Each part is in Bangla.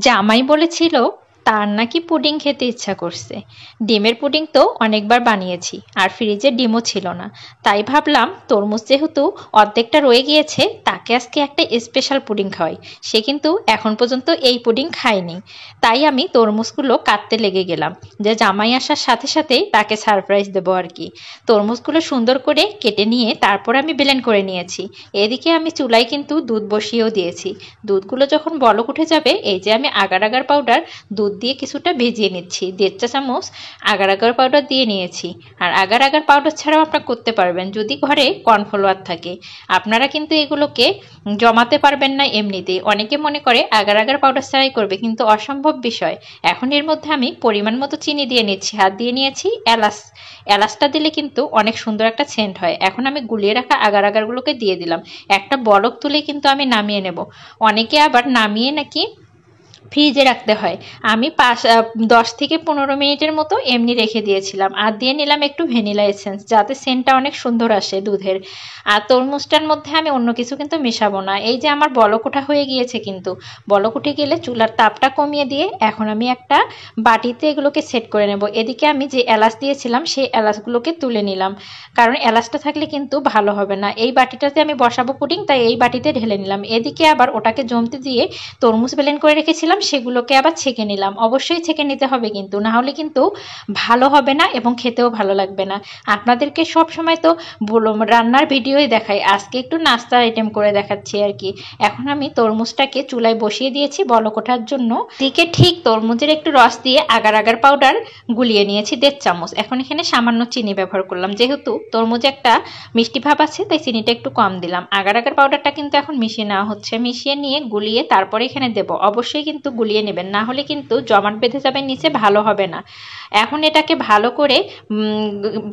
জামাই বলেছিল তার নাকি পুডিং খেতে ইচ্ছা করছে। ডিমের পুডিং তো অনেকবার বানিয়েছি, আর ফ্রিজে ডিমও ছিল না। তাই ভাবলাম তরমুজ যেহেতু অর্ধেকটা রয়ে গিয়েছে, তাকে আজকে একটা স্পেশাল পুডিং খাওয়াই। সে কিন্তু এখন পর্যন্ত এই পুডিং খায়নি। তাই আমি তরমুজগুলো কাটতে লেগে গেলাম, যে জামাই আসার সাথে সাথেই তাকে সারপ্রাইজ দেবো আর কি। তরমুজগুলো সুন্দর করে কেটে নিয়ে তারপর আমি ব্লেন্ড করে নিয়েছি। এদিকে আমি চুলায় কিন্তু দুধ বসিয়েও দিয়েছি। দুধগুলো যখন বলক উঠে যাবে, এই যে আমি আগার আগার পাউডার দুধ দিয়ে কিছুটা ভিজিয়ে নিচ্ছি। 1.5 চা চামচ আগার আগার পাউডার দিয়ে নিয়েছি। আর আগার আগার পাউডার ছাড়াও আপনারা করতে পারবেন যদি ঘরে কর্নফ্লাওয়ার থাকে। আপনারা কিন্তু এগুলোকে জমাতে পারবেন না এমনিতেই। অনেকে মনে করে আগার আগার পাউডার ছাড়াই করবে, কিন্তু অসম্ভব বিষয়। এখন এর মধ্যে আমি পরিমাণ মতো চিনি দিয়ে নিচ্ছি, আর দিয়ে নিয়েছি এলাচ। এলাচটা দিলে কিন্তু অনেক সুন্দর একটা সেন্ট হয়। এখন আমি গুলিয়ে রাখা আগার আগারগুলোকে দিয়ে দিলাম। একটা বলক তুলে কিন্তু আমি নামিয়ে নেব। অনেকে আবার নামিয়ে নাকি ফ্রিজে রাখতে হয়। আমি 10 থেকে 15 মিনিটের মতো এমনি রেখে দিয়েছিলাম। আর দিয়ে নিলাম একটু ভ্যানিলা এসেন্স, যাতে সেন্টটা অনেক সুন্দর আসে দুধের। আর তরমুজটার মধ্যে আমি অন্য কিছু কিন্তু মেশাবো না। এই যে আমার বলক ওঠা হয়ে গিয়েছে, কিন্তু বলক উঠে গেলে চুলার তাপটা কমিয়ে দিয়ে এখন আমি একটা বাটিতে এগুলোকে সেট করে নেব। এদিকে আমি যে এলাচ দিয়েছিলাম সেই এলাচগুলোকে তুলে নিলাম, কারণ এলাচটা থাকলে কিন্তু ভালো হবে না। এই বাটিটাতে আমি বসাবো পুডিং, তাই এই বাটিতে ঢেলে নিলাম। এদিকে আবার ওটাকে জমতে দিয়ে তরমুজ ব্লেন্ড করে রেখেছিলাম, সেগুলোকে আবার ছেঁকে নিলাম। অবশ্যই ছেঁকে নিতে হবে কিন্তু, না হলে কিন্তু ভালো হবে না এবং খেতেও ভালো লাগবে না। আপনাদেরকে সব সময় তো রান্নার ভিডিওই দেখাই, আজকে একটু নাস্তার আইটেম করে দেখাচ্ছি আর কি। এখন আমি তরমুজটাকে চুলায় বসিয়ে দিয়েছি বলক ওঠার জন্য। দিকে ঠিক তরমুজের একটু রস দিয়ে আগার আগার পাউডার গুলিয়ে নিয়েছি 1.5 চামচ। এখন এখানে সামান্য চিনি ব্যবহার করলাম, যেহেতু তরমুজে একটা মিষ্টি ভাব আছে তাই চিনিটা একটু কম দিলাম। আগার আগার পাউডারটা কিন্তু এখন মিশিয়ে নেওয়া হচ্ছে। মিশিয়ে নিয়ে গুলিয়ে তারপরে এখানে দেব। অবশ্যই কিন্তু গুলিয়ে নেবেন, না হলে কিন্তু জমাট বেঁধে যাবে নিচে, ভালো হবে না। এখন এটাকে ভালো করে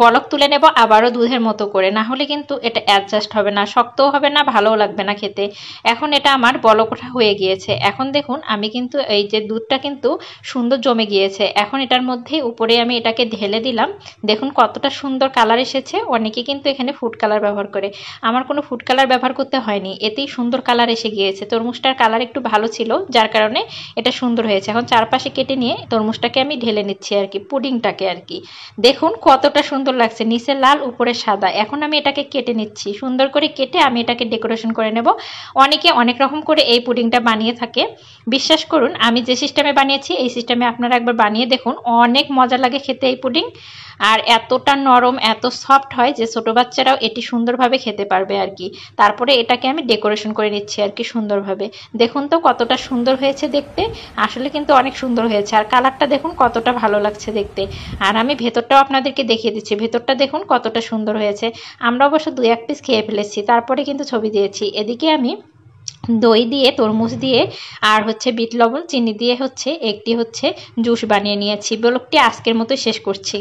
বলক তুলে নেব আবারও দুধের মতো করে, না হলে কিন্তু এটা অ্যাডজাস্ট হবে না, শক্তও হবে না, ভালোও লাগবে না খেতে। এখন এটা আমার বলক ওঠা হয়ে গিয়েছে। এখন দেখুন আমি কিন্তু এই যে দুধটা কিন্তু সুন্দর জমে গিয়েছে। এখন এটার মধ্যে উপরে আমি এটাকে ঢেলে দিলাম। দেখুন কতটা সুন্দর কালার এসেছে। অনেকে কিন্তু এখানে ফুড কালার ব্যবহার করে, আমার কোনো ফুড কালার ব্যবহার করতে হয়নি, এতেই সুন্দর কালার এসে গিয়েছে। তরমুজটার কালার একটু ভালো ছিল, যার কারণে এটা সুন্দর হয়েছে। এখন চারপাশে কেটে নিয়ে তরমুজটাকে আমি ঢেলে নিচ্ছি আর কি, পুডিংটাকে আর কি। দেখুন কতটা সুন্দর লাগছে, নিচে লাল উপরে সাদা। এখন আমি এটাকে কেটে নিচ্ছি, সুন্দর করে কেটে আমি এটাকে ডেকোরেশন করে নেব। অনেকে অনেক রকম করে এই পুডিংটা বানিয়ে থাকে। বিশ্বাস করুন আমি যে সিস্টেমে বানিয়েছি এই সিস্টেমে আপনারা একবার বানিয়ে দেখুন, অনেক মজা লাগে খেতে এই পুডিং। আর এতটা নরম, এত সফট হয় যে ছোট বাচ্চারাও এটি সুন্দরভাবে খেতে পারবে আর কি। তারপরে এটাকে আমি ডেকোরেশন করে নিচ্ছি আর কি সুন্দরভাবে। দেখুন তো কতটা সুন্দর হয়েছে দেখতে, আসলে কিন্তু অনেক সুন্দর হয়েছে। আর কালারটা দেখুন কতটা ভালো লাগছে দেখতে। আর আমি ভেতরটাও আপনাদেরকে দেখিয়ে দিচ্ছি, ভেতরটা দেখুন কতটা সুন্দর হয়েছে। আমরা অবশ্য 2-1 পিস খেয়ে ফেলেছি, তারপরে কিন্তু ছবি দিয়েছি। এদিকে আমি দই দিয়ে, তরমুজ দিয়ে, আর হচ্ছে বিট লবণ চিনি দিয়ে একটি জুস বানিয়ে নিয়েছি। ব্লগটি আজকের মতো শেষ করছি।